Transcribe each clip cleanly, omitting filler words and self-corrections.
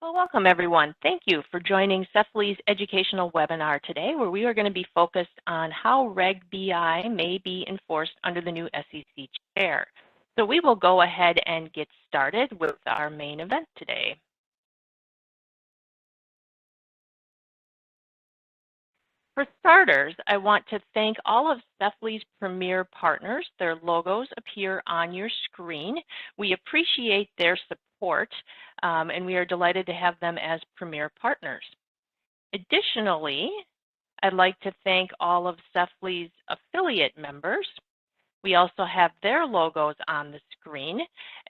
Well, welcome everyone. Thank you for joining CEFLI's educational webinar today, where we are going to be focused on how Reg BI may be enforced under the new SEC chair. So we will go ahead and get started with our main event today. For starters, I want to thank all of CEFLI's premier partners. Their logos appear on your screen. We appreciate their support, and we are delighted to have them as premier partners. Additionally, I'd like to thank all of CEFLI's affiliate members. We also have their logos on the screen,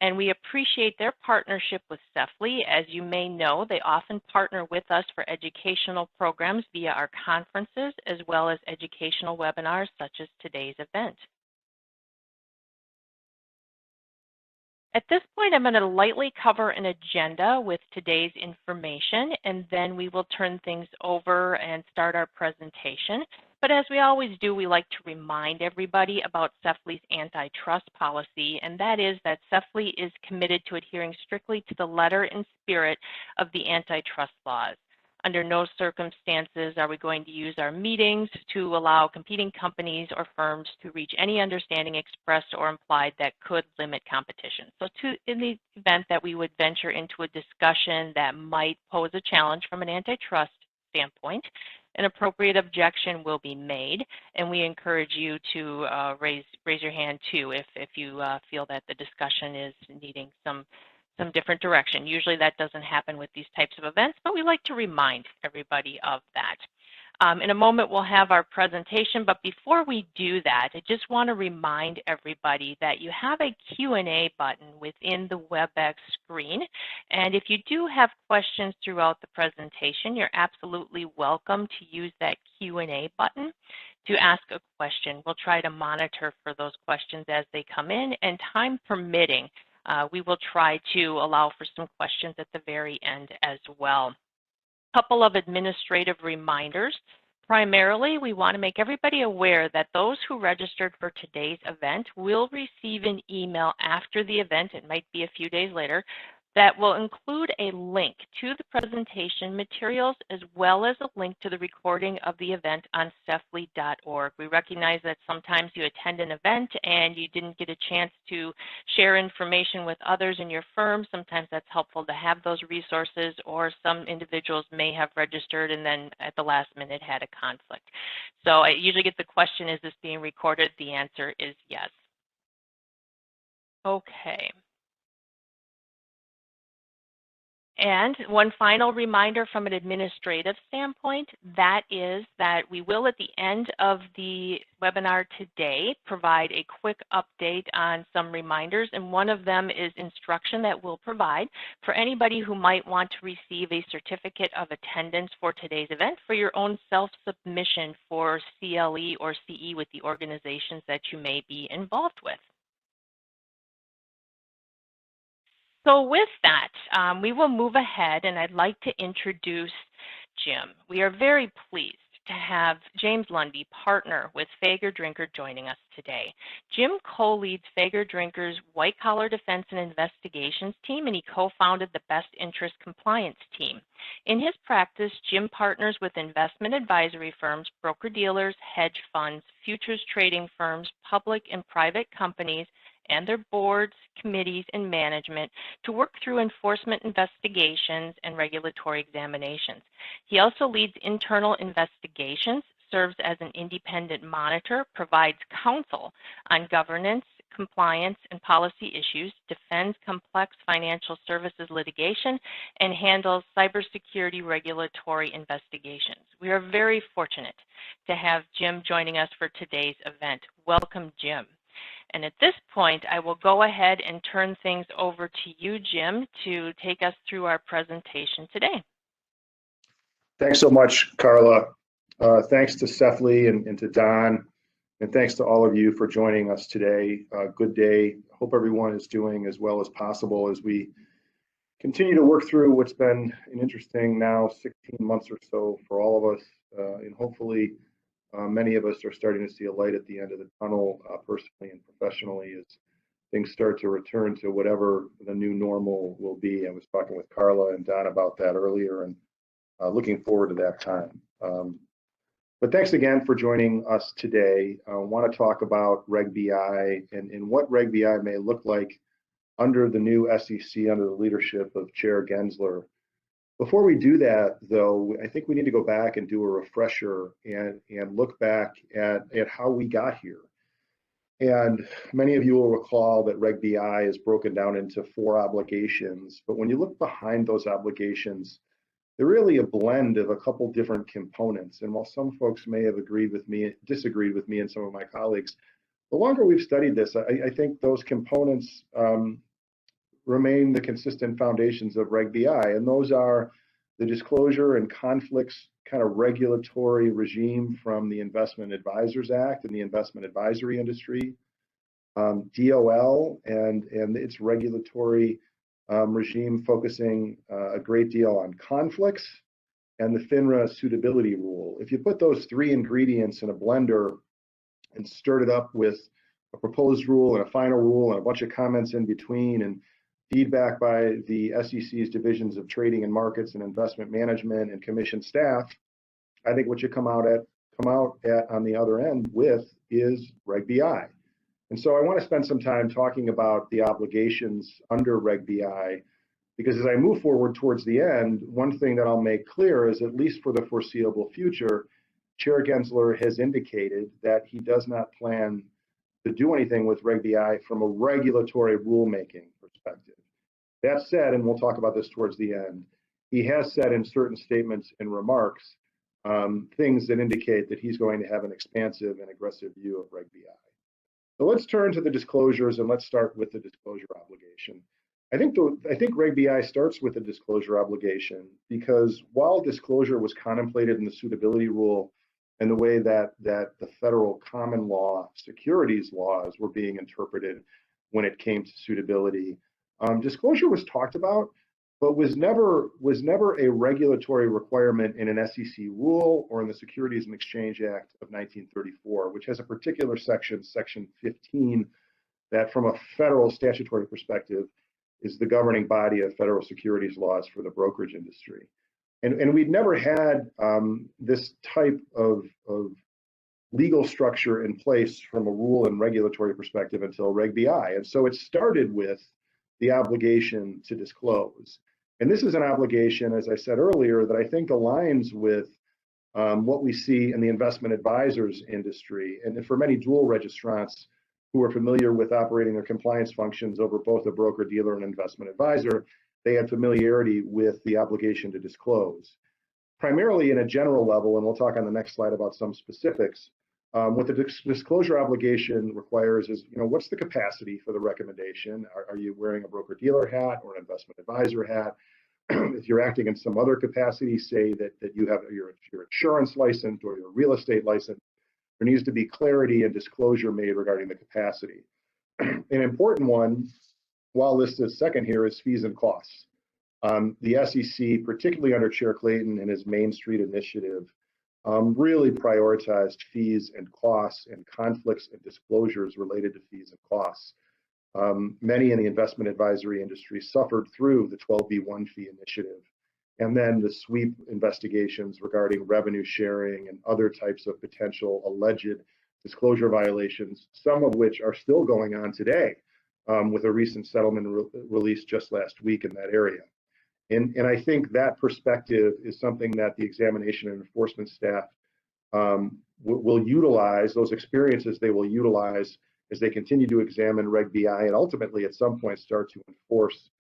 and we appreciate their partnership with CEFLI. As you may know, they often partner with us for educational programs via our conferences, as well as educational webinars such as today's event. At this point, I'm going to lightly cover an agenda with today's information, and then we will turn things over and start our presentation. But as we always do, we like to remind everybody about CEFLI's antitrust policy, and that is that CEFLI is committed to adhering strictly to the letter and spirit of the antitrust laws. Under no circumstances are we going to use our meetings to allow competing companies or firms to reach any understanding expressed or implied that could limit competition. So in the event that we would venture into a discussion that might pose a challenge from an antitrust standpoint, an appropriate objection will be made, and we encourage you to raise your hand too if you feel that the discussion is needing some different direction. Usually that doesn't happen with these types of events, but we like to remind everybody of that. In a moment, we'll have our presentation, but before we do that, I just want to remind everybody that you have a Q&A button within the WebEx screen, and if you do have questions throughout the presentation, you're absolutely welcome to use that Q&A button to ask a question. We'll try to monitor for those questions as they come in, and time permitting, we will try to allow for some questions at the very end as well. A couple of administrative reminders. Primarily, we want to make everybody aware that those who registered for today's event will receive an email after the event, it might be a few days later, that will include a link to the presentation materials as well as a link to the recording of the event on cefli.org. We recognize that sometimes you attend an event and you didn't get a chance to share information with others in your firm. Sometimes that's helpful to have those resources, or some individuals may have registered and then at the last minute had a conflict. So I usually get the question, is this being recorded? The answer is yes. Okay. And one final reminder from an administrative standpoint, that is that we will at the end of the webinar today provide a quick update on some reminders, and one of them is instruction that we'll provide for anybody who might want to receive a certificate of attendance for today's event for your own self-submission for CLE or CE with the organizations that you may be involved with. So with that, we will move ahead, and I'd like to introduce Jim. We are very pleased to have James Lundy, partner with Fager Drinker, joining us today. Jim co-leads Fager Drinker's White Collar Defense and Investigations team, and he co-founded the Best Interest Compliance team. In his practice, Jim partners with investment advisory firms, broker-dealers, hedge funds, futures trading firms, public and private companies, and their boards, committees, and management to work through enforcement investigations and regulatory examinations. He also leads internal investigations, serves as an independent monitor, provides counsel on governance, compliance, and policy issues, defends complex financial services litigation, and handles cybersecurity regulatory investigations. We are very fortunate to have Jim joining us for today's event. Welcome, Jim. And at this point, I will go ahead and turn things over to you, Jim, to take us through our presentation today. Thanks so much, Carla. Thanks to CEFLI and to Don, and thanks to all of you for joining us today. Good day. Hope everyone is doing as well as possible as we continue to work through what's been an interesting now 16 months or so for all of us, and hopefully many of us are starting to see a light at the end of the tunnel, personally and professionally, as things start to return to whatever the new normal will be. I was talking with Carla and Don about that earlier, and looking forward to that time. But thanks again for joining us today. I want to talk about Reg BI and what Reg BI may look like under the new SEC, under the leadership of Chair Gensler. Before we do that, though, I think we need to go back and do a refresher and look back at how we got here. And many of you will recall that Reg BI is broken down into 4 obligations, but when you look behind those obligations, they're really a blend of a couple different components. And while some folks may have disagreed with me and some of my colleagues, the longer we've studied this, I think those components remain the consistent foundations of Reg BI. And those are the disclosure and conflicts kind of regulatory regime from the Investment Advisors Act and the investment advisory industry, DOL and its regulatory regime focusing a great deal on conflicts, and the FINRA suitability rule. If you put those 3 ingredients in a blender and stirred it up with a proposed rule and a final rule and a bunch of comments in between and feedback by the SEC's divisions of trading and markets and investment management and commission staff, I think what you come out at on the other end with is Reg BI. And so I want to spend some time talking about the obligations under Reg BI, because as I move forward towards the end, one thing that I'll make clear is, at least for the foreseeable future, Chair Gensler has indicated that he does not plan to do anything with Reg BI from a regulatory rulemaking perspective. That said, and we'll talk about this towards the end, he has said in certain statements and remarks things that indicate that he's going to have an expansive and aggressive view of Reg BI. So let's turn to the disclosures, and let's start with the disclosure obligation. I think Reg BI starts with the disclosure obligation because while disclosure was contemplated in the suitability rule and the way that the federal common law securities laws were being interpreted when it came to suitability, disclosure was talked about, but was never a regulatory requirement in an SEC rule or in the Securities and Exchange Act of 1934, which has a particular section, Section 15, that from a federal statutory perspective is the governing body of federal securities laws for the brokerage industry. And we'd never had this type of legal structure in place from a rule and regulatory perspective until Reg BI. And so it started with the obligation to disclose. And this is an obligation, as I said earlier, that I think aligns with what we see in the investment advisors industry. And for many dual registrants who are familiar with operating their compliance functions over both a broker-dealer and investment advisor, they had familiarity with the obligation to disclose. Primarily in a general level, and we'll talk on the next slide about some specifics, what the disclosure obligation requires is, what's the capacity for the recommendation? Are you wearing a broker-dealer hat or an investment advisor hat? If you're acting in some other capacity, say that you have your insurance license or your real estate license, there needs to be clarity and disclosure made regarding the capacity. An important one, while listed second here, is fees and costs. The SEC, particularly under Chair Clayton and his Main Street initiative, really prioritized fees and costs and conflicts and disclosures related to fees and costs. Many in the investment advisory industry suffered through the 12B1 fee initiative, and then the sweep investigations regarding revenue sharing and other types of potential alleged disclosure violations, some of which are still going on today, with a recent settlement released just last week in that area. And I think that perspective is something that the examination and enforcement staff will utilize, those experiences they will utilize as they continue to examine Reg BI and ultimately at some point start to enforce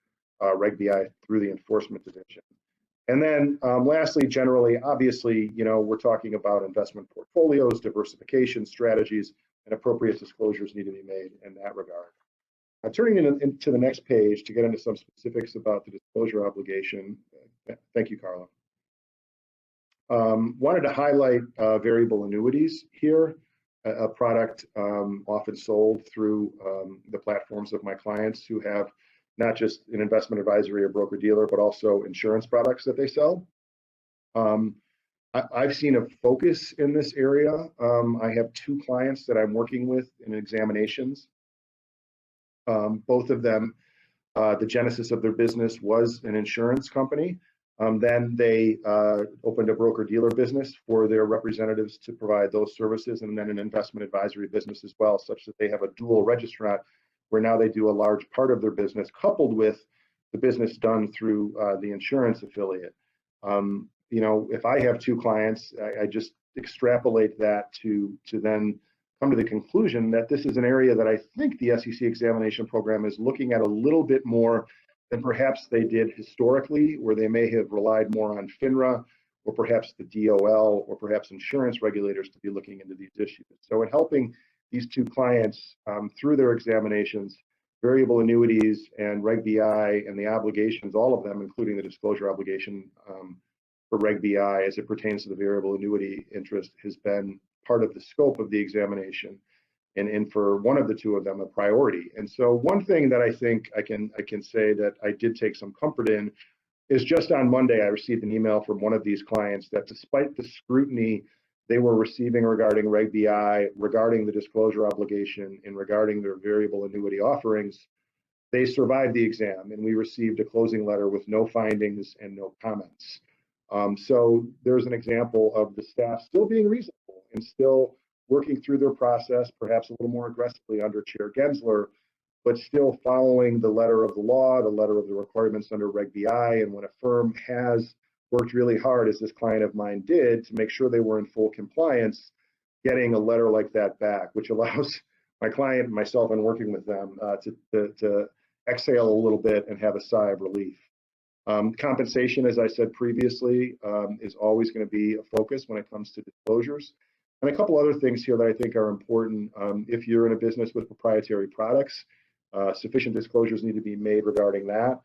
Reg BI through the enforcement division. And then lastly, generally, obviously, we're talking about investment portfolios, diversification strategies, and appropriate disclosures need to be made in that regard. Turning into the next page to get into some specifics about the disclosure obligation. Thank you, Carla. Wanted to highlight variable annuities here, a product often sold through the platforms of my clients who have not just an investment advisory or broker dealer, but also insurance products that they sell. I've seen a focus in this area. I have 2 clients that I'm working with in examinations. Both of them, the genesis of their business was an insurance company. Then they opened a broker-dealer business for their representatives to provide those services, and then an investment advisory business as well, such that they have a dual registrant where now they do a large part of their business coupled with the business done through the insurance affiliate. You know, if I have two clients, I just extrapolate that to then come to the conclusion that this is an area that I think the SEC examination program is looking at a little bit more than perhaps they did historically, where they may have relied more on FINRA or perhaps the DOL or perhaps insurance regulators to be looking into these issues. So in helping these two clients through their examinations, variable annuities and Reg BI and the obligations, all of them, including the disclosure obligation for Reg BI as it pertains to the variable annuity interest, has been part of the scope of the examination. And for one of the two of them, a priority. And so one thing that I think I can say that I did take some comfort in is just on Monday, I received an email from one of these clients that despite the scrutiny they were receiving regarding Reg BI, regarding the disclosure obligation, and regarding their variable annuity offerings, they survived the exam, and we received a closing letter with no findings and no comments. So there's an example of the staff still being reasonable and still working through their process, perhaps a little more aggressively under Chair Gensler, but still following the letter of the law, the letter of the requirements under Reg BI. And when a firm has worked really hard, as this client of mine did, to make sure they were in full compliance, getting a letter like that back, which allows my client and myself in working with them to exhale a little bit and have a sigh of relief. Compensation, as I said previously, is always going to be a focus when it comes to disclosures. And a couple other things here that I think are important. If you're in a business with proprietary products, sufficient disclosures need to be made regarding that.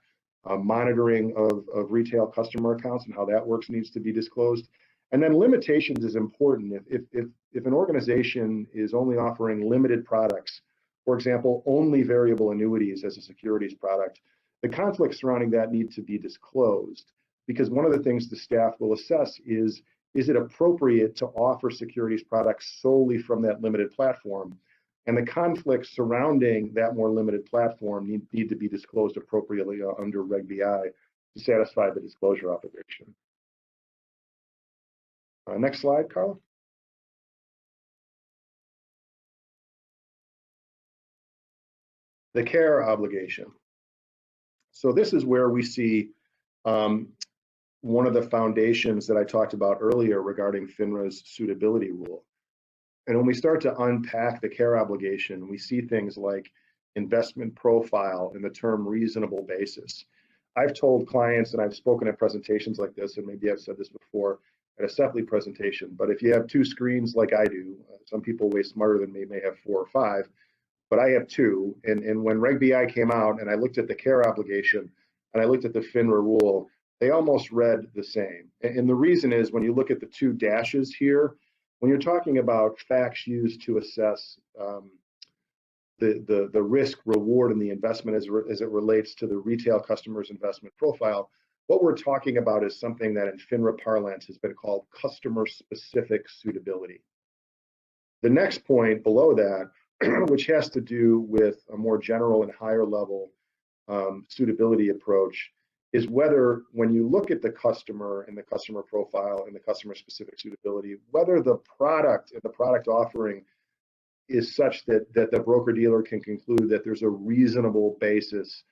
Monitoring of retail customer accounts and how that works needs to be disclosed. And then limitations is important. If an organization is only offering limited products, for example, only variable annuities as a securities product, the conflicts surrounding that need to be disclosed, because one of the things the staff will assess is it appropriate to offer securities products solely from that limited platform? And the conflicts surrounding that more limited platform need to be disclosed appropriately under Reg BI to satisfy the disclosure obligation. Next slide, Carla. The care obligation. So this is where we see one of the foundations that I talked about earlier regarding FINRA's suitability rule. And when we start to unpack the care obligation, we see things like investment profile and the term reasonable basis. I've told clients, and I've spoken at presentations like this, and maybe I've said this before at a CEPLI presentation, but if you have two screens like I do, some people way smarter than me may have 4 or 5, but I have 2. And when Reg BI came out and I looked at the care obligation and I looked at the FINRA rule, they almost read the same. And the reason is when you look at the 2 dashes here, when you're talking about facts used to assess the risk reward in the investment as it relates to the retail customer's investment profile, what we're talking about is something that in FINRA parlance has been called customer specific suitability. The next point below that, which has to do with a more general and higher level suitability approach, is whether when you look at the customer and the customer profile and the customer specific suitability, whether the product and the product offering is such that the broker dealer can conclude that there's a reasonable basis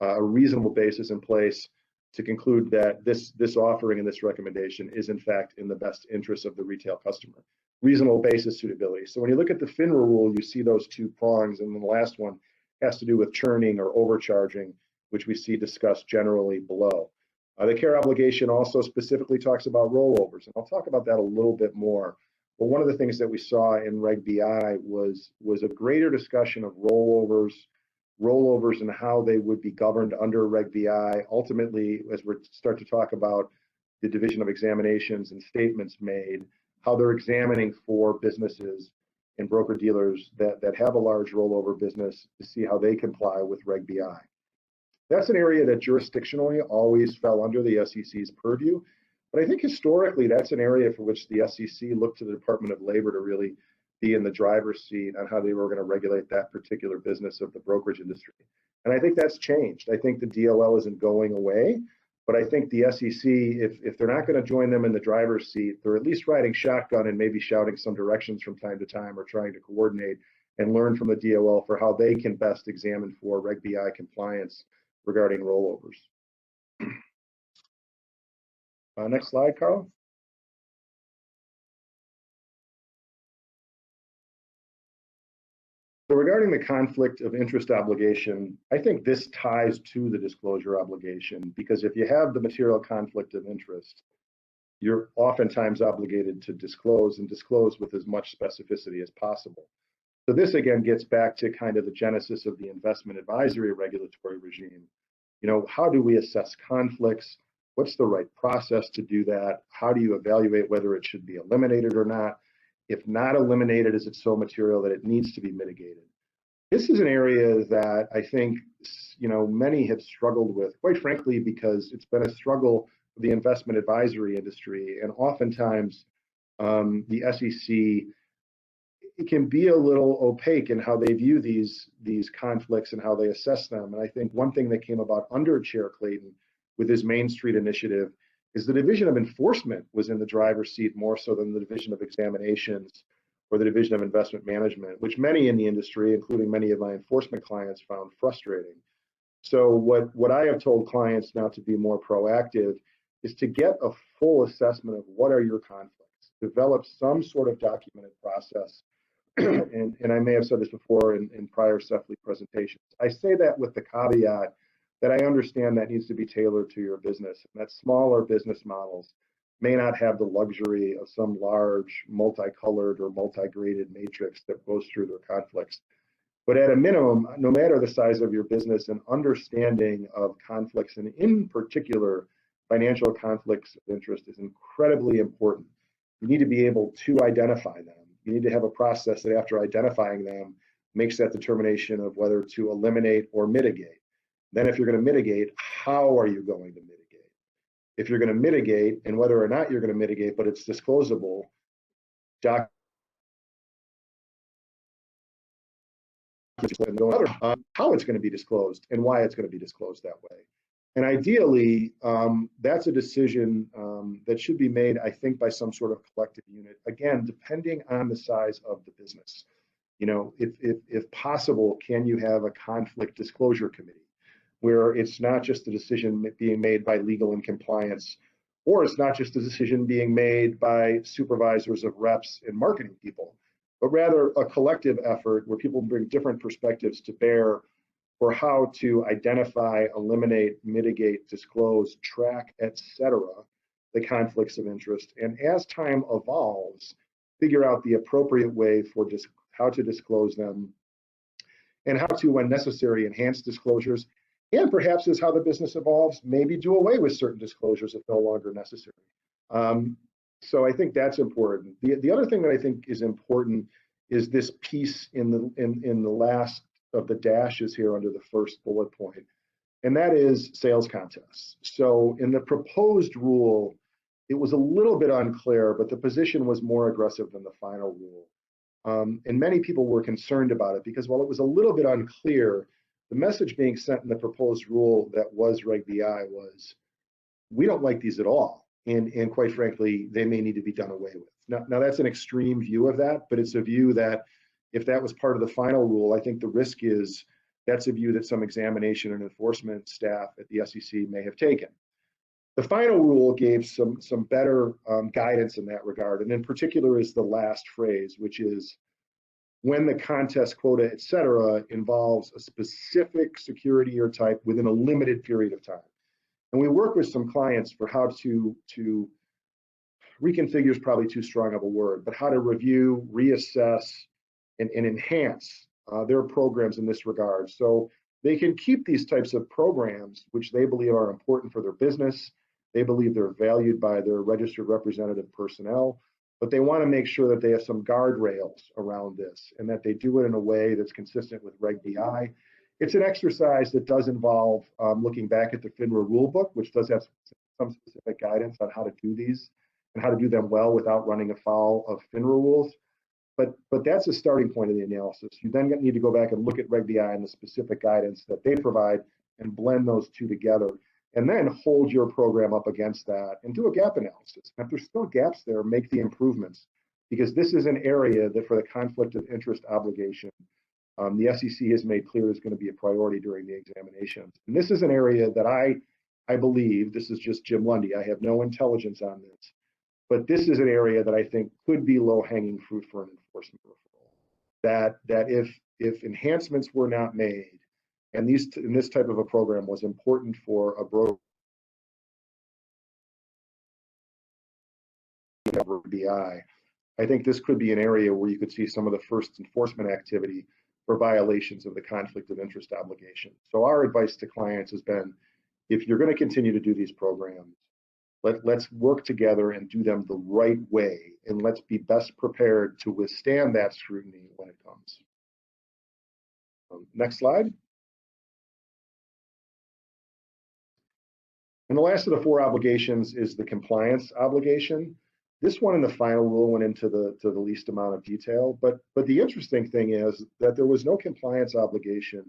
in place to conclude that this offering and this recommendation is in fact in the best interest of the retail customer. Reasonable basis suitability. So when you look at the FINRA rule, you see those 2 prongs, and then the last one has to do with churning or overcharging, which we see discussed generally below. The care obligation also specifically talks about rollovers, and I'll talk about that a little bit more. But one of the things that we saw in Reg BI was a greater discussion of rollovers and how they would be governed under Reg BI. Ultimately, as we start to talk about the division of examinations and statements made, how they're examining for businesses and broker dealers that have a large rollover business to see how they comply with Reg BI. That's an area that jurisdictionally always fell under the SEC's purview, but I think historically that's an area for which the SEC looked to the Department of Labor to really be in the driver's seat on how they were going to regulate that particular business of the brokerage industry. And I think that's changed. I think the DOL isn't going away, but I think the SEC, if they're not going to join them in the driver's seat, they're at least riding shotgun and maybe shouting some directions from time to time, or trying to coordinate and learn from the DOL for how they can best examine for Reg BI compliance regarding rollovers. Next slide, Carl. So regarding the conflict of interest obligation, I think this ties to the disclosure obligation, because if you have the material conflict of interest, you're oftentimes obligated to disclose, and disclose with as much specificity as possible. So this again gets back to kind of the genesis of the investment advisory regulatory regime. You know, how do we assess conflicts? What's the right process to do that? How do you evaluate whether it should be eliminated or not? If not eliminated, is it so material that it needs to be mitigated? This is an area that I think, you know, many have struggled with, quite frankly, because it's been a struggle for the investment advisory industry, and oftentimes the SEC, it can be a little opaque in how they view these conflicts and how they assess them. And I think one thing that came about under Chair Clayton with his Main Street initiative is the Division of Enforcement was in the driver's seat more so than the Division of Examinations or the Division of Investment Management, which many in the industry, including many of my enforcement clients, found frustrating. So what I have told clients now to be more proactive is to get a full assessment of what are your conflicts, develop some sort of documented process. And I may have said this before in prior CEFLI presentations. I say that with the caveat that I understand that needs to be tailored to your business, and that smaller business models may not have the luxury of some large multicolored or multi-graded matrix that goes through their conflicts. But at a minimum, no matter the size of your business, an understanding of conflicts, and in particular financial conflicts of interest, is incredibly important. You need to be able to identify them. You need to have a process that, after identifying them, makes that determination of whether to eliminate or mitigate. Then if you're going to mitigate, how are you going to mitigate? If you're going to mitigate, and whether or not you're going to mitigate, but it's disclosable, how it's going to be disclosed and why it's going to be disclosed that way. And ideally, that's a decision that should be made, I think, by some sort of collective unit, again, depending on the size of the business. You know, if possible, can you have a conflict disclosure committee where it's not just a decision being made by legal and compliance, or it's not just a decision being made by supervisors of reps and marketing people, but rather a collective effort where people bring different perspectives to bear for how to identify, eliminate, mitigate, disclose, track, etc., the conflicts of interest. And as time evolves, figure out the appropriate way for how to disclose them, and how to, when necessary, enhance disclosures. And perhaps as how the business evolves, maybe do away with certain disclosures if no longer necessary. So I think that's important. The other thing that I think is important is this piece in the last of the dashes here under the first bullet point, and that is sales contests. So in the proposed rule, it was a little bit unclear, but the position was more aggressive than the final rule. And many people were concerned about it because while it was a little bit unclear, the message being sent in the proposed rule that was Reg BI was, we don't like these at all. And quite frankly, they may need to be done away with. Now that's an extreme view of that, but it's a view that if that was part of the final rule, I think the risk is that's a view that some examination and enforcement staff at the SEC may have taken. The final rule gave some better guidance in that regard, and in particular is the last phrase, which is when the contest quota, et cetera, involves a specific security or type within a limited period of time. And we work with some clients for how to reconfigure is probably too strong of a word, but how to review, reassess, and enhance their programs in this regard. So they can keep these types of programs, which they believe are important for their business. They believe they're valued by their registered representative personnel, but they want to make sure that they have some guardrails around this and that they do it in a way that's consistent with Reg BI. It's an exercise that does involve looking back at the FINRA rulebook, which does have some specific guidance on how to do these and how to do them well without running afoul of FINRA rules. but that's a starting point of the analysis. You then need to go back and look at Reg BI and the specific guidance that they provide and blend those two together, and then hold your program up against that and do a gap analysis. And if there's still gaps there, make the improvements, because this is an area that for the conflict of interest obligation, the SEC has made clear is going to be a priority during the examinations. And this is an area that I believe, this is just Jim Lundy, I have no intelligence on this, but this is an area that I think could be low-hanging fruit for an enforcement referral. That if enhancements were not made, and this type of a program was important for a broker BI, I think this could be an area where you could see some of the first enforcement activity for violations of the conflict of interest obligation. So our advice to clients has been, if you're going to continue to do these programs, let's work together and do them the right way, and let's be best prepared to withstand that scrutiny when it comes. Next slide. And the last of the four obligations is the compliance obligation. This one in the final rule went into the least amount of detail, but the interesting thing is that there was no compliance obligation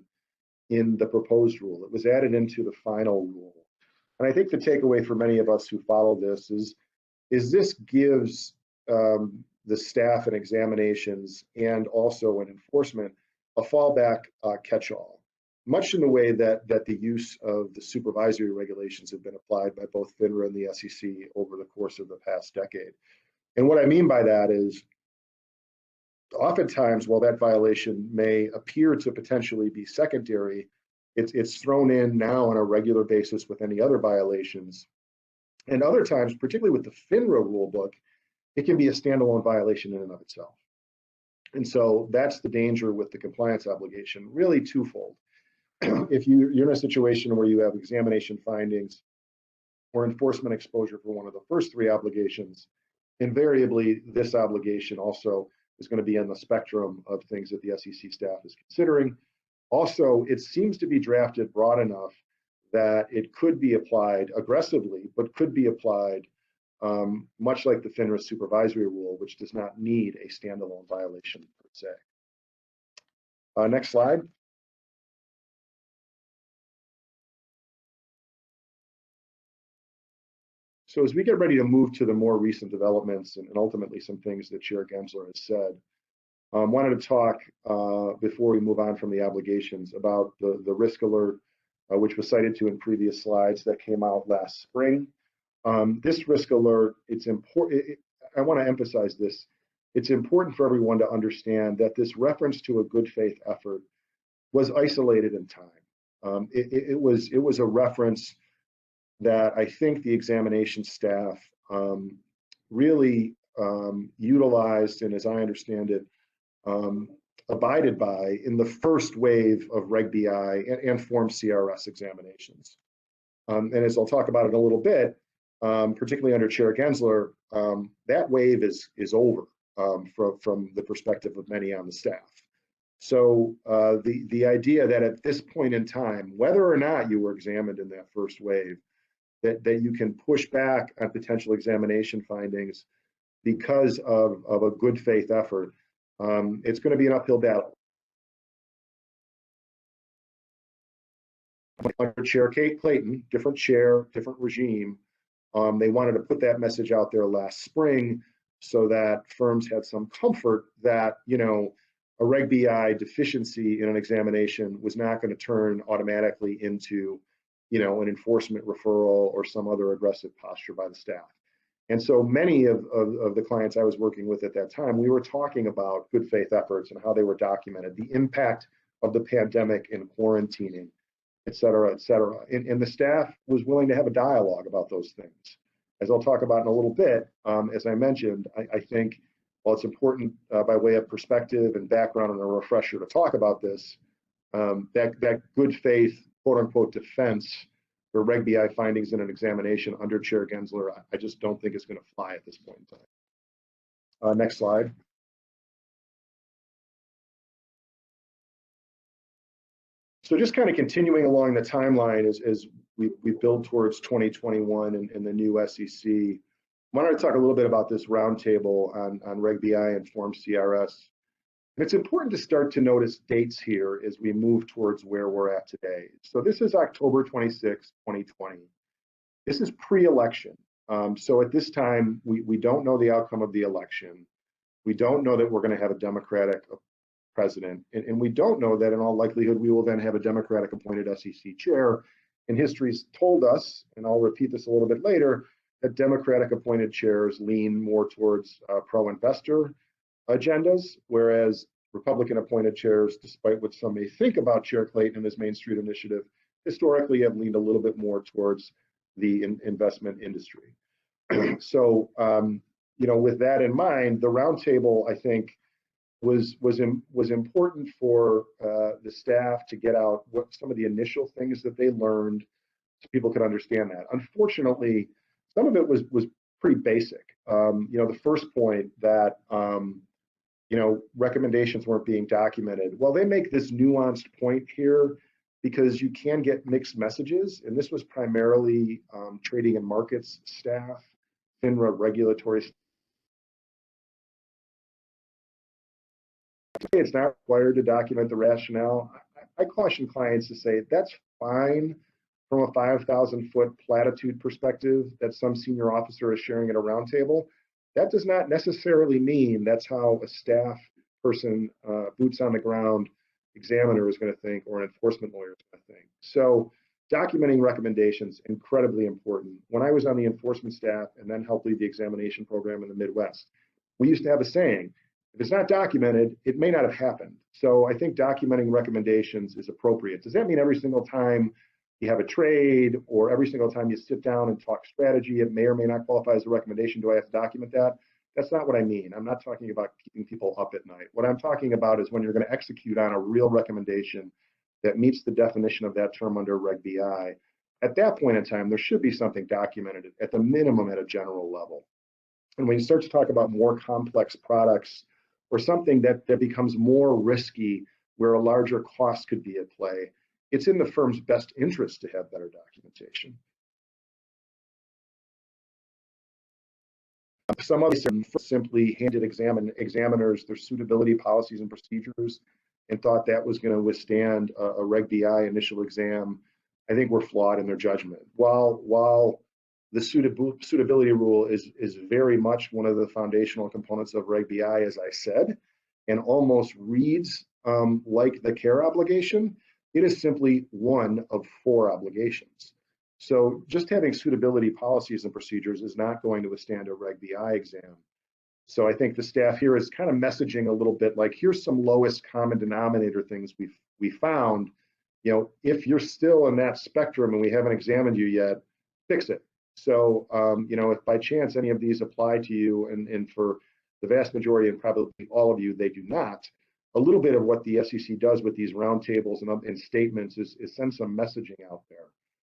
in the proposed rule. It was added into the final rule. And I think the takeaway for many of us who follow this is this gives the staff and examinations and also in enforcement a fallback catch-all, much in the way that the use of the supervisory regulations have been applied by both FINRA and the SEC over the course of the past decade. And what I mean by that is, oftentimes, while that violation may appear to potentially be secondary, it's thrown in now on a regular basis with any other violations. And other times, particularly with the FINRA rulebook, it can be a standalone violation in and of itself. And so that's the danger with the compliance obligation, really twofold. If you're in a situation where you have examination findings or enforcement exposure for one of the first three obligations, invariably this obligation also is going to be on the spectrum of things that the SEC staff is considering. Also, it seems to be drafted broad enough that it could be applied aggressively, but could be applied much like the FINRA supervisory rule, which does not need a standalone violation per se. Next slide. So as we get ready to move to the more recent developments and ultimately some things that Chair Gensler has said, wanted to talk before we move on from the obligations about the risk alert, which was cited to in previous slides that came out last spring. This risk alert, it's important. I want to emphasize this. It's important for everyone to understand that this reference to a good faith effort was isolated in time. It was a reference that I think the examination staff really utilized, and as I understand it, abided by in the first wave of Reg BI and Form CRS examinations. And as I'll talk about in a little bit, particularly under Chair Gensler, that wave is over from the perspective of many on the staff. So the idea that at this point in time, whether or not you were examined in that first wave, that you can push back on potential examination findings because of a good faith effort, it's going to be an uphill battle. Under Chair Kate Clayton, different chair, different regime, they wanted to put that message out there last spring so that firms had some comfort that, you know, a Reg BI deficiency in an examination was not going to turn automatically into, you know, an enforcement referral or some other aggressive posture by the staff. And so many of the clients I was working with at that time, we were talking about good faith efforts and how they were documented, the impact of the pandemic in quarantining, et cetera, et cetera. And the staff was willing to have a dialogue about those things. As I'll talk about in a little bit, as I mentioned, I think while it's important by way of perspective and background and a refresher to talk about this, that good faith, quote unquote, defense for Reg BI findings in an examination under Chair Gensler, I just don't think it's going to fly at this point in time. Next slide. So just kind of continuing along the timeline as we build towards 2021 and the new SEC, I wanted to talk a little bit about this roundtable on Reg BI and Form CRS. And it's important to start to notice dates here as we move towards where we're at today. So this is October 26, 2020. This is pre-election. So at this time, we don't know the outcome of the election. We don't know that we're going to have a Democratic president. And we don't know that in all likelihood, we will then have a Democratic appointed SEC chair. And history's told us, and I'll repeat this a little bit later, that Democratic appointed chairs lean more towards pro-investor agendas, whereas Republican appointed chairs, despite what some may think about Chair Clayton and his Main Street initiative, historically have leaned a little bit more towards the investment industry. So, with that in mind, the roundtable, I think, was important for the staff to get out what some of the initial things that they learned, so people could understand that. Unfortunately, some of it was pretty basic. The first point that recommendations weren't being documented. Well, they make this nuanced point here because you can get mixed messages, and this was primarily trading and markets staff, FINRA regulatory staff. It's not required to document the rationale. I caution clients to say that's fine from a 5,000-foot platitude perspective that some senior officer is sharing at a roundtable. That does not necessarily mean that's how a staff person, boots on the ground examiner is going to think, or an enforcement lawyer is going to think. So documenting recommendations, incredibly important. When I was on the enforcement staff and then helped lead the examination program in the Midwest, we used to have a saying, if it's not documented, it may not have happened. So I think documenting recommendations is appropriate. Does that mean every single time you have a trade or every single time you sit down and talk strategy, it may or may not qualify as a recommendation? Do I have to document that? That's not what I mean. I'm not talking about keeping people up at night. What I'm talking about is when you're going to execute on a real recommendation that meets the definition of that term under Reg BI, at that point in time, there should be something documented at the minimum at a general level. And when you start to talk about more complex products or something that becomes more risky where a larger cost could be at play, it's in the firm's best interest to have better documentation. Some others simply handed examiners their suitability policies and procedures and thought that was going to withstand a Reg BI initial exam. I think we're flawed in their judgment. While the suitability rule is very much one of the foundational components of Reg BI, as I said, and almost reads like the CARE obligation, it is simply one of 4 obligations. So just having suitability policies and procedures is not going to withstand a Reg BI exam. So I think the staff here is kind of messaging a little bit like, here's some lowest common denominator things we found. If you're still in that spectrum and we haven't examined you yet, fix it. So, if by chance any of these apply to you, and for the vast majority and probably all of you, they do not, a little bit of what the SEC does with these roundtables and statements is send some messaging out there.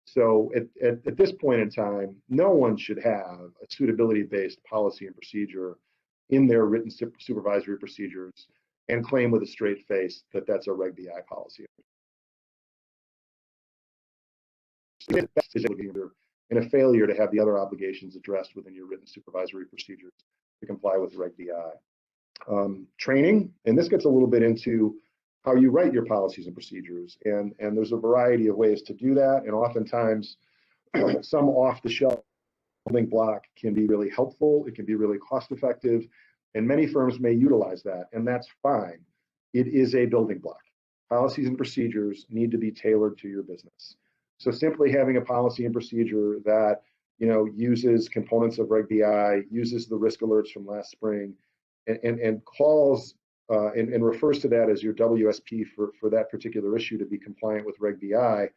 So at this point in time, no one should have a suitability-based policy and procedure in their written supervisory procedures and claim with a straight face that that's a Reg BI policy. And a failure to have the other obligations addressed within your written supervisory procedures to comply with Reg BI. Training, and this gets a little bit into how you write your policies and procedures, and there's a variety of ways to do that, and oftentimes some off-the-shelf building block can be really helpful, it can be really cost-effective, and many firms may utilize that, and that's fine. It is a building block. Policies and procedures need to be tailored to your business. So simply having a policy and procedure that uses components of Reg BI, uses the risk alerts from last spring, and calls and refers to that as your WSP for that particular issue to be compliant with Reg BI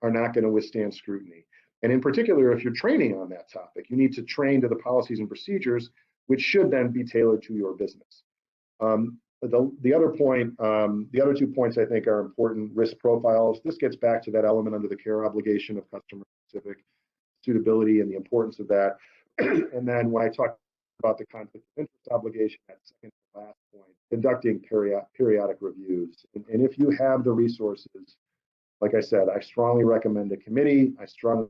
are not going to withstand scrutiny. And in particular, if you're training on that topic, you need to train to the policies and procedures, which should then be tailored to your business. The other 2 points I think are important: risk profiles. This gets back to that element under the CARE obligation of customer-specific suitability and the importance of that. And then when I talk about the conflict of interest obligation, that second to last point, conducting periodic reviews. And if you have the resources, like I said, I strongly recommend a committee. I strongly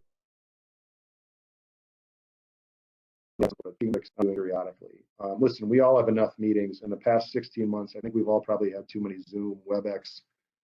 periodically. Listen, we all have enough meetings. In the past 16 months, I think we've all probably had too many Zoom, WebEx,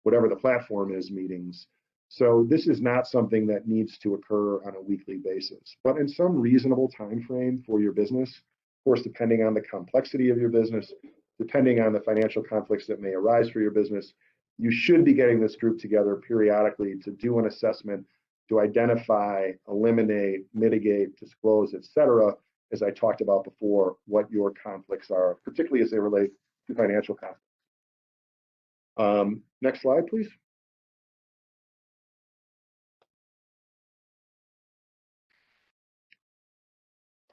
whatever the platform is, meetings. So this is not something that needs to occur on a weekly basis, but in some reasonable time frame for your business, of course, depending on the complexity of your business, depending on the financial conflicts that may arise for your business, you should be getting this group together periodically to do an assessment, to identify, eliminate, mitigate, disclose, etc., as I talked about before, what your conflicts are, particularly as they relate to financial conflicts. Next slide, please.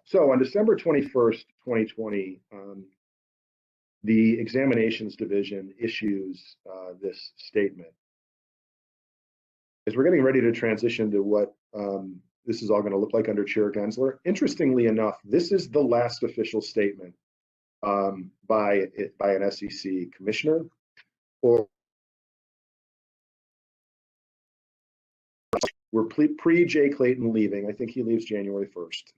So on December 21st, 2020, the Examinations Division issues this statement. As we're getting ready to transition to what this is all going to look like under Chair Gensler, interestingly enough, this is the last official statement by an SEC commissioner or we're pre Jay Clayton leaving. I think he leaves January 1st.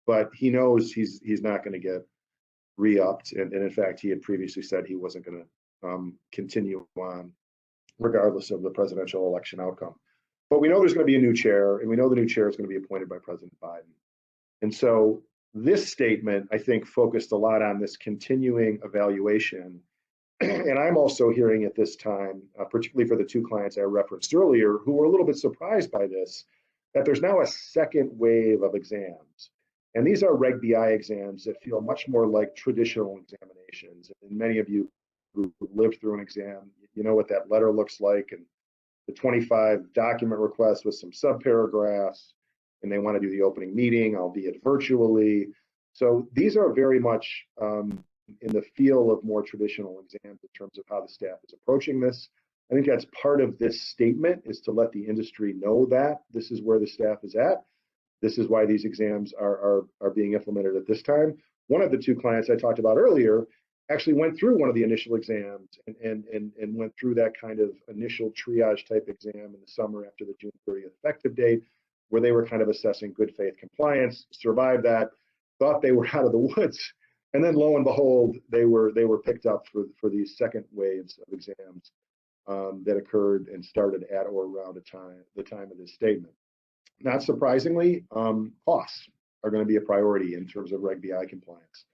But he knows he's not going to get re-upped, and in fact, he had previously said he wasn't going to continue on, regardless of the presidential election outcome. But we know there's going to be a new chair, and we know the new chair is going to be appointed by President Biden. And so this statement, I think, focused a lot on this continuing evaluation. And I'm also hearing at this time, particularly for the two clients I referenced earlier, who were a little bit surprised by this, that there's now a second wave of exams. And these are Reg BI exams that feel much more like traditional examinations. And many of you who lived through an exam, you know what that letter looks like, and the 25 document requests with some subparagraphs, and they want to do the opening meeting, albeit virtually. So these are very much in the feel of more traditional exams in terms of how the staff is approaching this. I think that's part of this statement, is to let the industry know that this is where the staff is at. This is why these exams are being implemented at this time. One of the two clients I talked about earlier actually went through one of the initial exams and went through that kind of initial triage type exam in the summer after the June 30th effective date, where they were kind of assessing good faith compliance, survived that, thought they were out of the woods, and then lo and behold, they were picked up for these second waves of exams that occurred and started at or around the time of this statement. Not surprisingly, costs are going to be a priority in terms of Reg BI compliance.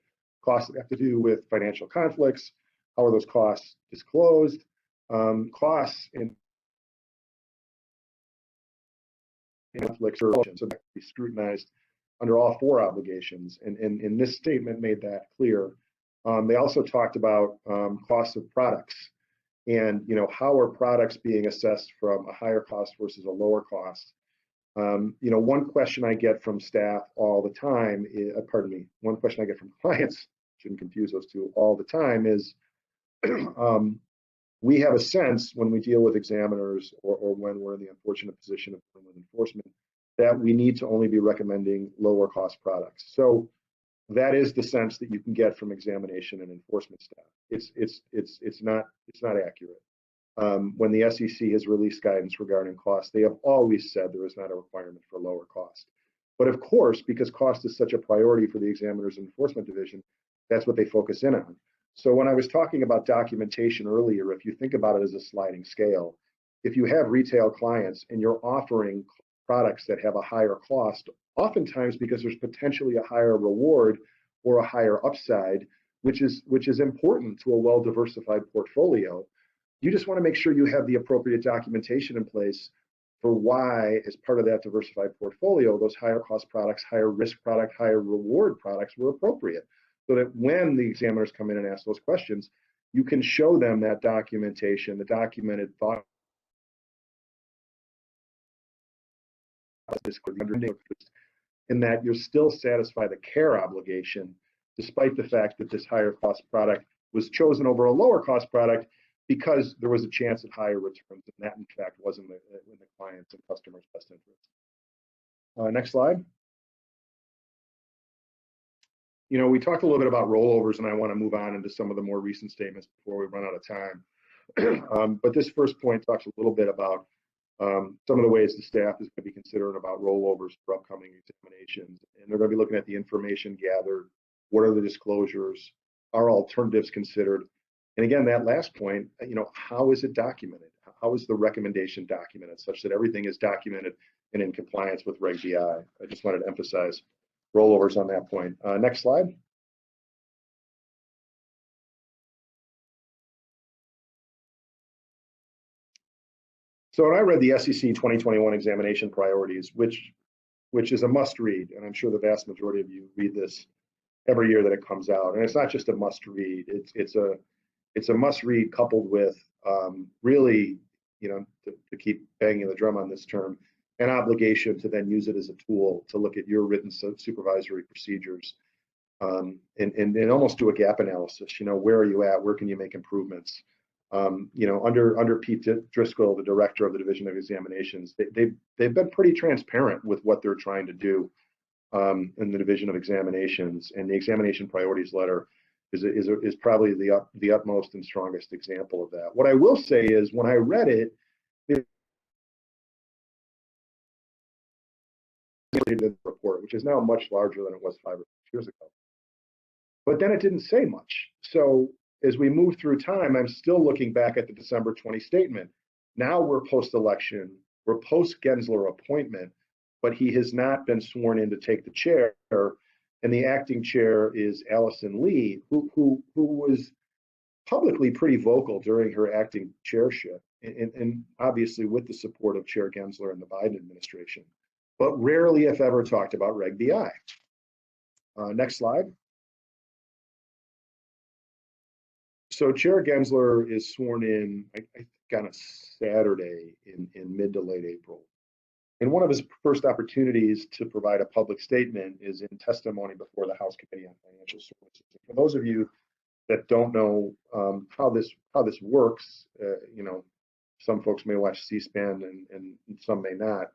Costs that have to do with financial conflicts. How are those costs disclosed? Costs in conflicts are so that can be scrutinized under all four obligations. And this statement made that clear. They also talked about costs of products, and how are products being assessed from a higher cost versus a lower cost. One question I get from staff all the time is, one question I get from clients, shouldn't confuse those two, all the time is, we have a sense when we deal with examiners or when we're in the unfortunate position of dealing with enforcement, that we need to only be recommending lower cost products. So that is the sense that you can get from examination and enforcement staff. It's not accurate. When the SEC has released guidance regarding cost, they have always said there is not a requirement for lower cost. But of course, because cost is such a priority for the Examiners and Enforcement Division, that's what they focus in on. So when I was talking about documentation earlier, if you think about it as a sliding scale, if you have retail clients and you're offering products that have a higher cost, oftentimes because there's potentially a higher reward or a higher upside, which is important to a well-diversified portfolio, you just want to make sure you have the appropriate documentation in place for why, as part of that diversified portfolio, those higher cost products, higher risk product, higher reward products were appropriate. So that when the examiners come in and ask those questions, you can show them that documentation, the documented thought, in that you're still satisfy the care obligation, despite the fact that this higher cost product was chosen over a lower cost product because there was a chance at higher returns, and that in fact was in the client's and customer's best interest. Next slide. We talked a little bit about rollovers, and I want to move on into some of the more recent statements before we run out of time. But this first point talks a little bit about Some of the ways the staff is going to be considering about rollovers for upcoming examinations, and they're going to be looking at the information gathered, what are the disclosures, are alternatives considered, and again, that last point, how is it documented? How is the recommendation documented such that everything is documented and in compliance with Reg BI? I just wanted to emphasize rollovers on that point. Next slide. So when I read the SEC 2021 examination priorities, which is a must read, and I'm sure the vast majority of you read this every year that it comes out, and it's not just a must read, it's a must read coupled with really, to keep banging the drum on this term, an obligation to then use it as a tool to look at your written supervisory procedures and almost do a gap analysis. Where are you at? Where can you make improvements? Under Pete Driscoll, the director of the Division of Examinations, they've been pretty transparent with what they're trying to do in the Division of Examinations, and the examination priorities letter is probably the utmost and strongest example of that. What I will say is, when I read it, the report, which is now much larger than it was 5 or 6 years ago, but then it didn't say much. So as we move through time, I'm still looking back at the December 20 statement. Now we're post-election, we're post-Gensler appointment, but he has not been sworn in to take the chair, and the acting chair is Allison Lee, who was publicly pretty vocal during her acting chairship, and obviously with the support of Chair Gensler and the Biden administration, but rarely, if ever, talked about Reg BI. Next slide. So Chair Gensler is sworn in, I think, on a Saturday in mid to late April. And one of his first opportunities to provide a public statement is in testimony before the House Committee on Financial Services. For those of you that don't know how this works, some folks may watch C-SPAN and some may not.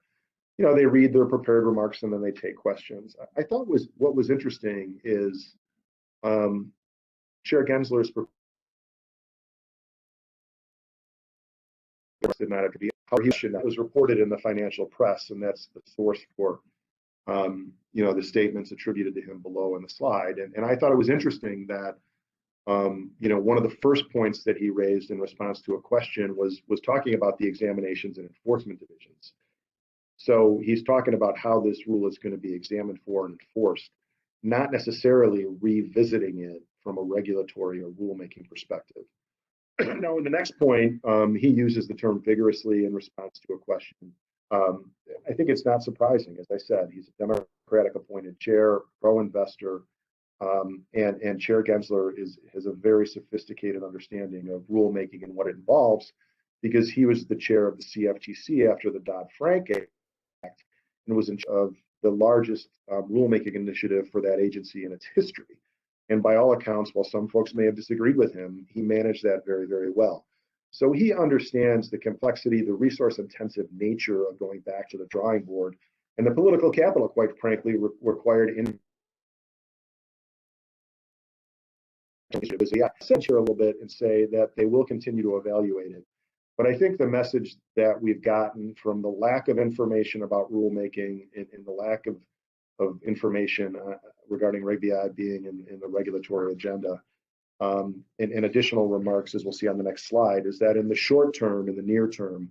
They read their prepared remarks and then they take questions. I thought what was interesting is Chair Gensler's did not have to be how he should. That was reported in the financial press, and that's the source for the statements attributed to him below in the slide. And I thought it was interesting that one of the first points that he raised in response to a question was talking about the examinations and enforcement divisions. So he's talking about how this rule is going to be examined for and enforced, not necessarily revisiting it from a regulatory or rulemaking perspective. Now, in the next point, he uses the term vigorously in response to a question. I think it's not surprising. As I said, he's a Democratic appointed chair, pro-investor, and Chair Gensler has a very sophisticated understanding of rulemaking and what it involves, because he was the chair of the CFTC after the Dodd-Frank Act and was in charge of the largest rulemaking initiative for that agency in its history. And by all accounts, while some folks may have disagreed with him, he managed that very, very well. So he understands the complexity, the resource-intensive nature of going back to the drawing board, and the political capital, quite frankly, required in. I said here a little bit and say that they will continue to evaluate it. But I think the message that we've gotten from the lack of information about rulemaking and the lack of information regarding Reg BI being in the regulatory agenda, and additional remarks, as we'll see on the next slide, is that in the short term, in the near term,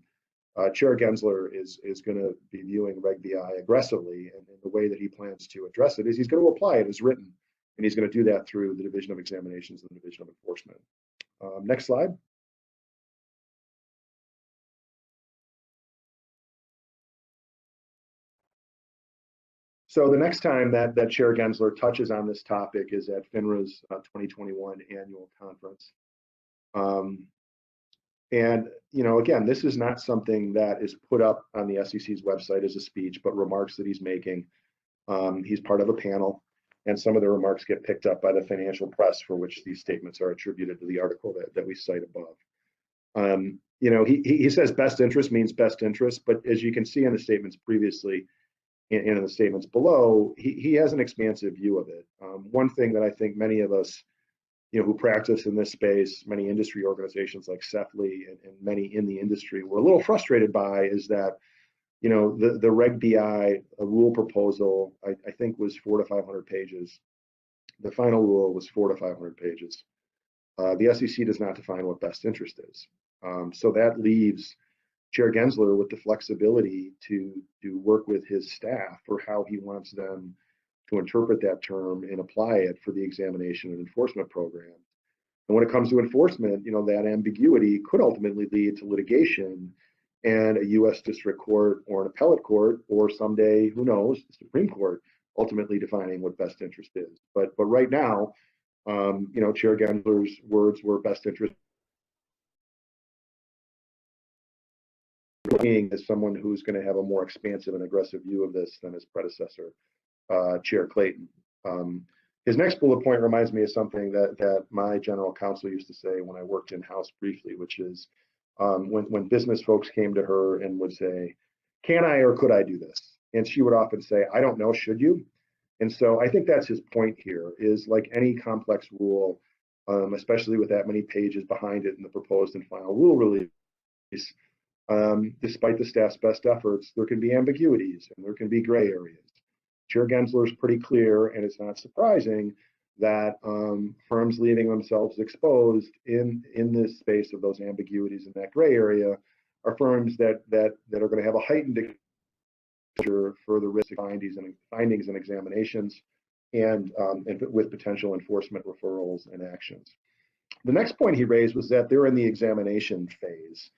Chair Gensler is going to be viewing Reg BI aggressively, and the way that he plans to address it is he's going to apply it as written, and he's going to do that through the Division of Examinations and the Division of Enforcement. Next slide. So the next time that Chair Gensler touches on this topic is at FINRA's 2021 annual conference. And again, this is not something that is put up on the SEC's website as a speech, but remarks that he's making. He's part of a panel, and some of the remarks get picked up by the financial press, for which these statements are attributed to the article that we cite above. He says best interest means best interest, but as you can see in the statements previously, and in the statements below, he has an expansive view of it. One thing that I think many of us who practice in this space, many industry organizations like CEFLI and many in the industry were a little frustrated by is that, the Reg BI rule proposal, I think was 400 to 500 pages. The final rule was 400 to 500 pages. The SEC does not define what best interest is. So that leaves Chair Gensler with the flexibility to work with his staff for how he wants them to interpret that term and apply it for the examination and enforcement program. And when it comes to enforcement, that ambiguity could ultimately lead to litigation and a U.S. district court or an appellate court, or someday, who knows, the Supreme Court ultimately defining what best interest is. But right now, Chair Gensler's words were best interest being as someone who's going to have a more expansive and aggressive view of this than his predecessor, Chair Clayton. His next bullet point reminds me of something that my general counsel used to say when I worked in-house briefly, which is when business folks came to her and would say, can I or could I do this? And she would often say, I don't know, should you? And so I think that's his point here, is like any complex rule, especially with that many pages behind it in the proposed and final rule release, despite the staff's best efforts, there can be ambiguities and there can be gray areas. Chair Gensler is pretty clear, and it's not surprising that firms leaving themselves exposed in this space of those ambiguities in that gray area are firms that are going to have a heightened exposure for the risk of findings and examinations, and with potential enforcement referrals and actions. The next point he raised was that they're in the examination phase.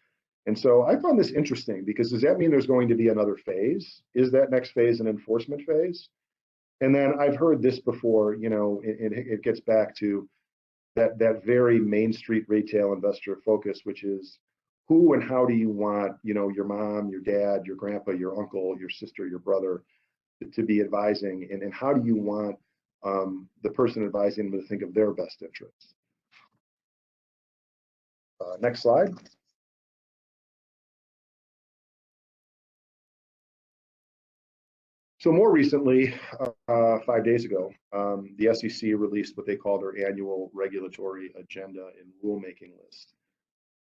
And so I found this interesting, because does that mean there's going to be another phase? Is that next phase an enforcement phase? And then I've heard this before, it gets back to that very Main Street retail investor focus, which is who and how do you want, your mom, your dad, your grandpa, your uncle, your sister, your brother to be advising, and how do you want the person advising them to think of their best interests? Next slide. So more recently, 5 days ago, the SEC released what they call their annual regulatory agenda and rulemaking list.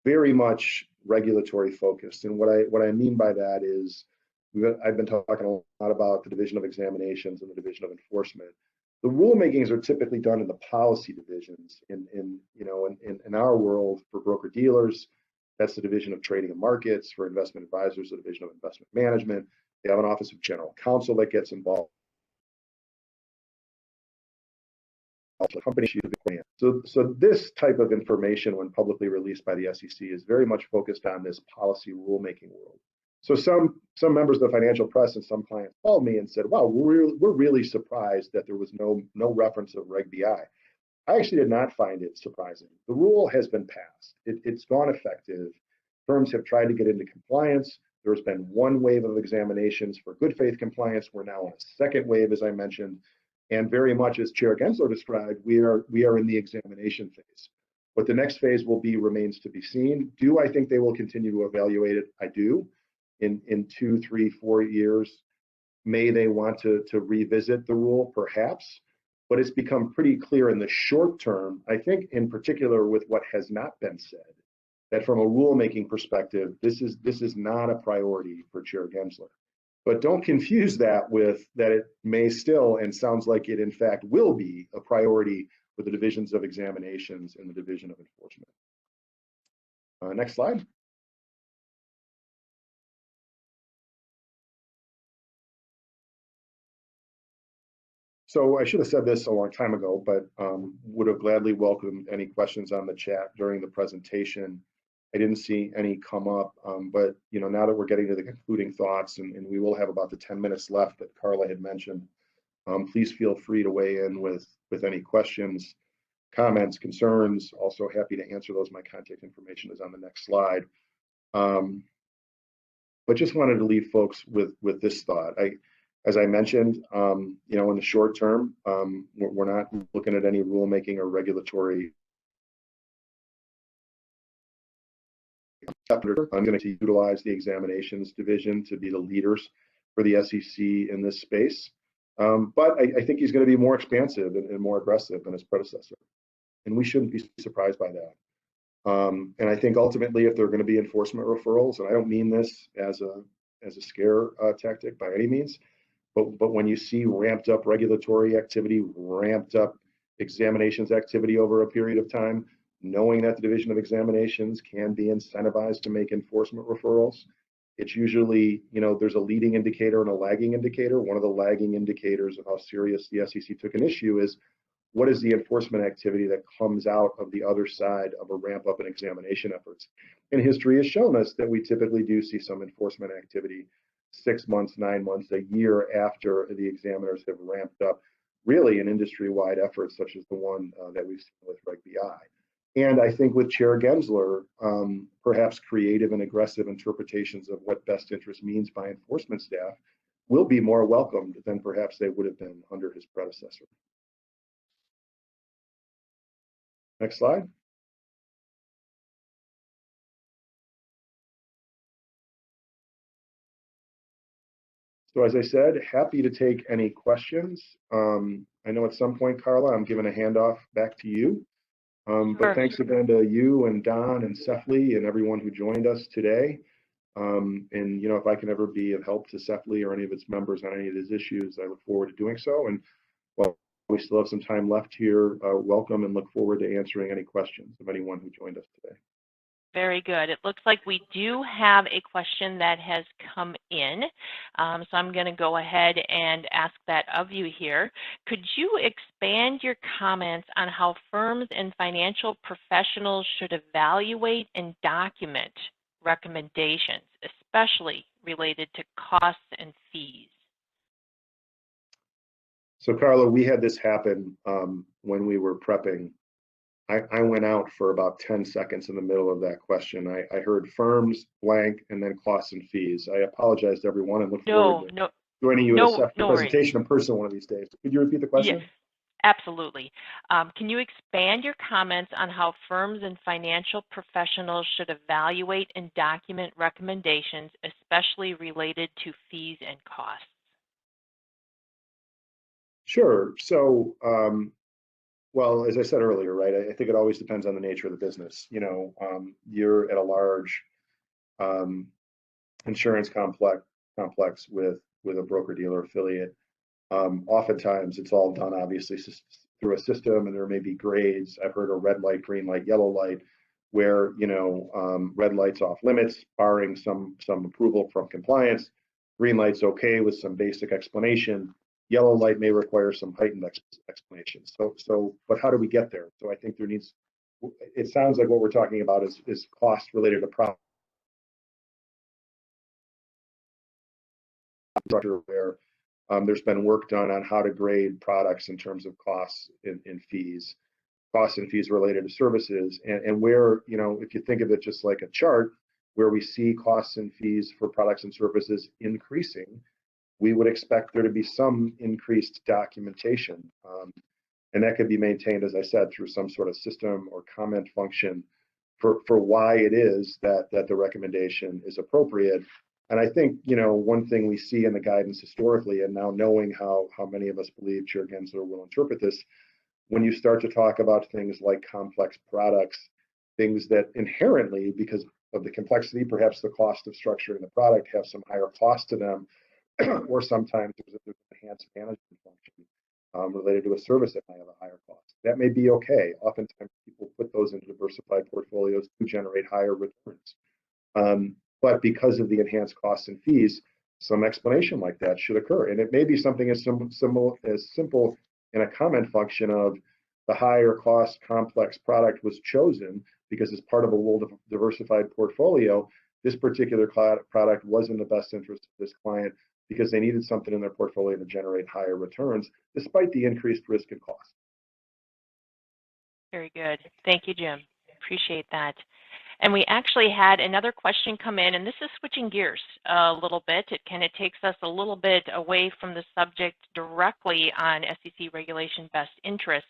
Very much regulatory focused. And what I mean by that is, I've been talking a lot about the Division of Examinations and the Division of Enforcement. The rulemakings are typically done in the policy divisions. In our world, for broker dealers, that's the Division of Trading and Markets. For investment advisors, the Division of Investment Management. They have an Office of General Counsel that gets involved. So this type of information, when publicly released by the SEC, is very much focused on this policy rulemaking world. So some members of the financial press and some clients called me and said, wow, we're really surprised that there was no reference of Reg BI. I actually did not find it surprising. The rule has been passed. It's gone effective. Firms have tried to get into compliance. There's been one wave of examinations for good faith compliance. We're now on a second wave, as I mentioned. And very much as Chair Gensler described, we are in the examination phase. What the next phase will be remains to be seen. Do I think they will continue to evaluate it? I do. In 2, 3, 4 years, may they want to revisit the rule? Perhaps. But it's become pretty clear in the short term, I think in particular with what has not been said, that from a rulemaking perspective, this is not a priority for Chair Gensler. But don't confuse that with that it may still, and sounds like it in fact will be, a priority for the divisions of examinations and the Division of Enforcement. Next slide. So I should have said this a long time ago, but would have gladly welcomed any questions on the chat during the presentation. I didn't see any come up, but now that we're getting to the concluding thoughts, and we will have about the 10 minutes left that Carla had mentioned, please feel free to weigh in with any questions, comments, concerns. Also happy to answer those. My contact information is on the next slide. But just wanted to leave folks with this thought. As I mentioned, in the short term, we're not looking at any rulemaking or regulatory. I'm going to utilize the examinations division to be the leaders for the SEC in this space. But I think he's going to be more expansive and more aggressive than his predecessor. and we shouldn't be surprised by that. And I think ultimately, if there are going to be enforcement referrals, and I don't mean this as a scare tactic by any means, but when you see ramped up regulatory activity, ramped up examinations activity over a period of time, knowing that the Division of Examinations can be incentivized to make enforcement referrals, it's usually, there's a leading indicator and a lagging indicator. One of the lagging indicators of how serious the SEC took an issue is what is the enforcement activity that comes out of the other side of a ramp up in examination efforts. And history has shown us that we typically do see some enforcement activity 6 months, 9 months, a year after the examiners have ramped up really an industry-wide effort such as the one that we've seen with RegBI. And I think with Chair Gensler, perhaps creative and aggressive interpretations of what best interest means by enforcement staff will be more welcomed than perhaps they would have been under his predecessor. Next slide. So as I said, happy to take any questions. I know at some point, Carla, I'm giving a handoff back to you. But thanks again to you and Don and Sefli and everyone who joined us today. And if I can ever be of help to Sefli or any of its members on any of these issues, I look forward to doing so. And while we still have some time left here, welcome and look forward to answering any questions of anyone who joined us today. Very good. It looks like we do have a question that has come in. So I'm going to go ahead and ask that of you here. Could you expand your comments on how firms and financial professionals should evaluate and document recommendations, especially related to costs and fees? So Carla, we had this happen when we were prepping. I went out for about 10 seconds in the middle of that question. I heard firms, blank, and then costs and fees. I apologize to everyone and look forward to joining you at a presentation in person one of these days. Could you repeat the question? Yes, absolutely. Can you expand your comments on how firms and financial professionals should evaluate and document recommendations, especially related to fees and costs? Sure. So, well, as I said earlier, right, I think it always depends on the nature of the business. You're at a large insurance complex with a broker-dealer affiliate. Oftentimes, it's all done, obviously, through a system, and there may be grades. I've heard of red light, green light, yellow light, where, red light's off limits, barring some approval from compliance. Green light's okay with some basic explanation. Yellow light may require some heightened explanation. But how do we get there? So I think it sounds like what we're talking about is cost related to product structure, where there's been work done on how to grade products in terms of costs and fees, costs and fees related to services, and where, if you think of it just like a chart, where we see costs and fees for products and services increasing, we would expect there to be some increased documentation. And that could be maintained, as I said, through some sort of system or comment function for why it is that the recommendation is appropriate. And I think, one thing we see in the guidance historically, and now knowing how many of us believe Chair Gensler will interpret this, when you start to talk about things like complex products, things that inherently, because of the complexity, perhaps the cost of structuring the product, have some higher cost to them, or sometimes there's an enhanced management function related to a service that might have a higher cost. That may be okay. Oftentimes people put those into diversified portfolios to generate higher returns. But because of the enhanced costs and fees, some explanation like that should occur. And it may be something as simple in a comment function of the higher cost complex product was chosen because as part of a well-diversified portfolio, this particular product was in the best interest of this client because they needed something in their portfolio to generate higher returns, despite the increased risk and cost. Very good. Thank you, Jim. Appreciate that. And we actually had another question come in, and this is switching gears a little bit. It kind of takes us a little bit away from the subject directly on SEC regulation best interest.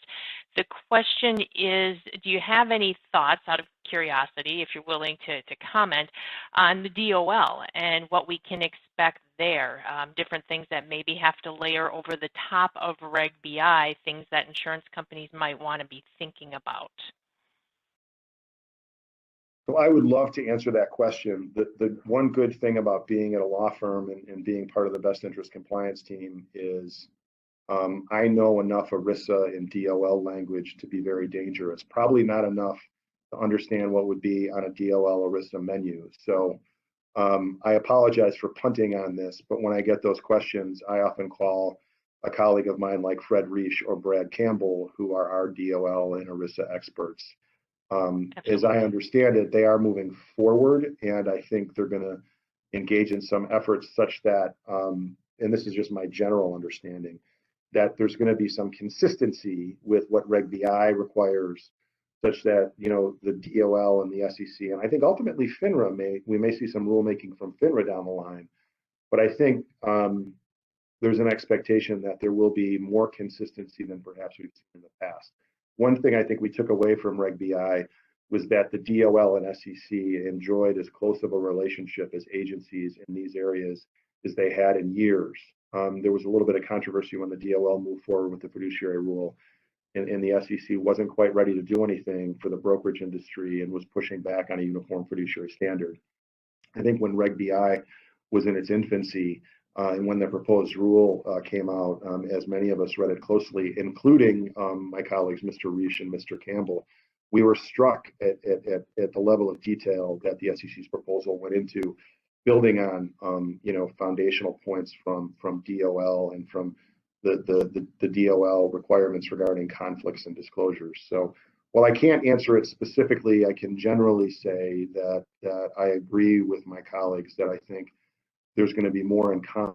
The question is, do you have any thoughts, out of curiosity, if you're willing to comment, on the DOL and what we can expect there, different things that maybe have to layer over the top of Reg BI, things that insurance companies might want to be thinking about? So I would love to answer that question. The one good thing about being at a law firm and being part of the best interest compliance team is I know enough ERISA and DOL language to be very dangerous. Probably not enough to understand what would be on a DOL ERISA menu. So I apologize for punting on this, but when I get those questions, I often call a colleague of mine like Fred Reich or Brad Campbell, who are our DOL and ERISA experts. As I understand it, they are moving forward, and I think they're going to engage in some efforts such that, and this is just my general understanding, that there's going to be some consistency with what Reg BI requires, such that, you know, the DOL and the SEC, and I think ultimately FINRA we may see some rulemaking from FINRA down the line, but I think there's an expectation that there will be more consistency than perhaps we've seen in the past. One thing I think we took away from Reg BI was that the DOL and SEC enjoyed as close of a relationship as agencies in these areas as they had in years. There was a little bit of controversy when the DOL moved forward with the fiduciary rule, and the SEC wasn't quite ready to do anything for the brokerage industry and was pushing back on a uniform fiduciary standard. I think when Reg BI was in its infancy, and when the proposed rule came out, as many of us read it closely, including my colleagues, Mr. Reich and Mr. Campbell, we were struck at the level of detail that the SEC's proposal went into, building on you know, foundational points from DOL and from the DOL requirements regarding conflicts and disclosures. So while I can't answer it specifically, I can generally say that I agree with my colleagues that I think there's going to be more in common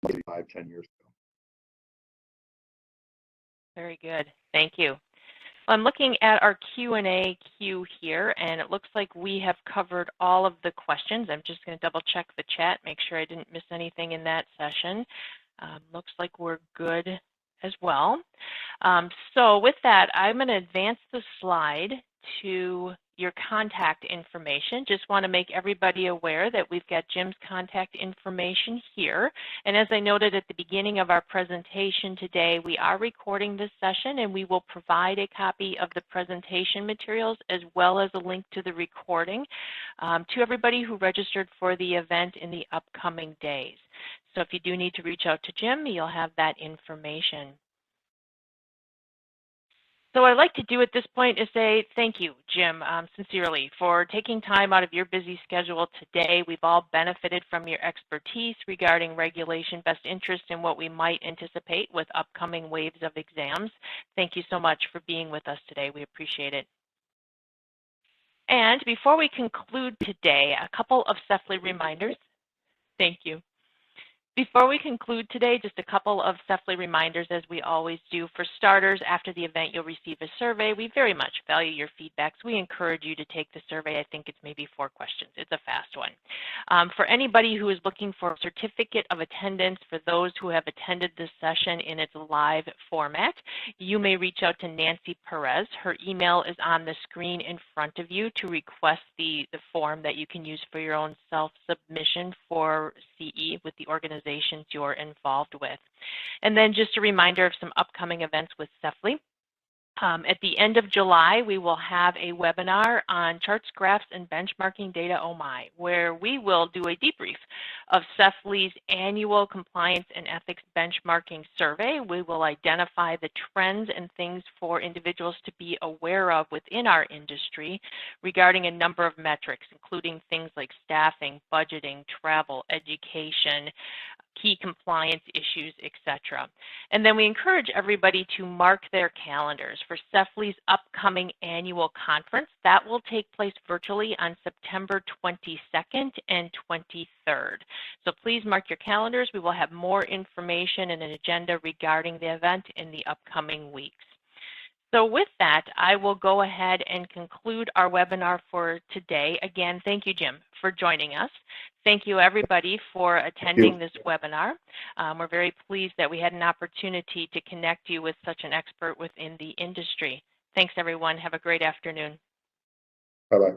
5-10 years ago. Very good. Thank you. I'm looking at our Q&A queue here, and it looks like we have covered all of the questions. I'm just going to double check the chat, make sure I didn't miss anything in that session. Looks like we're good as well. So with that, I'm going to advance the slide to your contact information. Just want to make everybody aware that we've got Jim's contact information here. And as I noted at the beginning of our presentation today, we are recording this session, and we will provide a copy of the presentation materials as well as a link to the recording to everybody who registered for the event in the upcoming days. So if you do need to reach out to Jim, you'll have that information. So what I'd like to do at this point is say thank you, Jim, sincerely, for taking time out of your busy schedule today. We've all benefited from your expertise regarding regulation best interest and what we might anticipate with upcoming waves of exams. Thank you so much for being with us today. We appreciate it. And before we conclude today, a couple of CEFLI reminders. Thank you. Before we conclude today, just a couple of CEFLI reminders, as we always do. For starters, after the event, you'll receive a survey. We very much value your feedback, so we encourage you to take the survey. I think it's maybe 4 questions. It's a fast one. For anybody who is looking for a certificate of attendance, for those who have attended this session in its live format, you may reach out to Nancy Perez. Her email is on the screen in front of you to request the form that you can use for your own self-submission for CE with the organization you're involved with. And then just a reminder of some upcoming events with CEFLI. At the end of July, we will have a webinar on charts, graphs, and benchmarking data, oh my, where we will do a debrief of CEFLI's annual compliance and ethics benchmarking survey. We will identify the trends and things for individuals to be aware of within our industry regarding a number of metrics, including things like staffing, budgeting, travel, education, key compliance issues, etc. And then we encourage everybody to mark their calendars for CEFLI's upcoming annual conference. That will take place virtually on September 22nd and 23rd. So please mark your calendars. We will have more information and an agenda regarding the event in the upcoming weeks. So with that, I will go ahead and conclude our webinar for today. Again, thank you, Jim, for joining us. Thank you, everybody, for attending this webinar. We're very pleased that we had an opportunity to connect you with such an expert within the industry. Thanks, everyone. Have a great afternoon. Bye-bye.